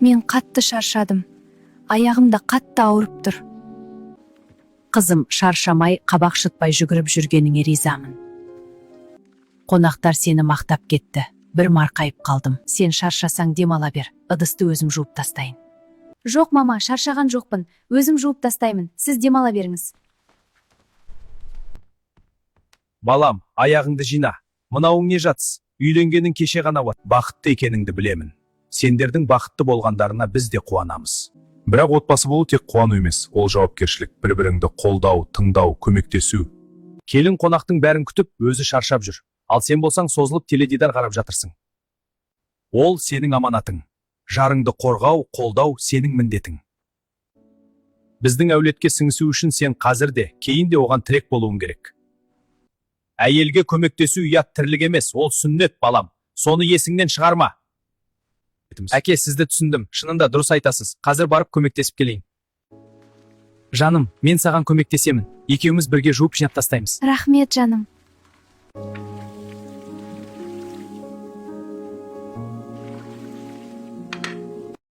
Мен қатты шаршадым. Аяғымда қатты ауырып тұр. Қызым, шаршамай, қабақ шытпай жүгіріп жүргеніңе ризамын. Қонақтар сені мақтап кетті. Бір марқайып қалдым. Сен шаршасаң демала бер. Ыдысты өзім жуып тастайын. Жоқ, мама, шаршаған жоқпын. Өзім жуып тастаймын. Сіз демала беріңіз. Балам, аяғыңды жина. Мынауың не жатыс? Үйленгенің кеше ғана бақытты екеніңді білемін. Сендердің бақытты болғандарына біз де қуанамыз. Бірақ отбасы болу тек қуану емес, ол жауапкершілік, бір-біріңді қолдау, тыңдау, көмектесу. Келін қонақтың бәрін күтіп, өзі шаршап жүр. Ал сен болсаң созылып теледидар қарап жатырсың. Ол сенің аманатың. Жарыңды қорғау, қолдау сенің міндетің. Біздің әулетке сіңісу үшін сен қазір де, кейін де оған тірек болуың керек. Әйелге көмектесу ұят тірлік емес, ол сүннет, балам. Соны есіңнен шығарма. Әке, сізді түсіндім. Шынында дұрыс айтасыз. Қазір барып көмектесіп келейін. Жаным, мен саған көмектесемін. Екеуміз бірге жуып жинап тастаймыз. Рахмет, жаным.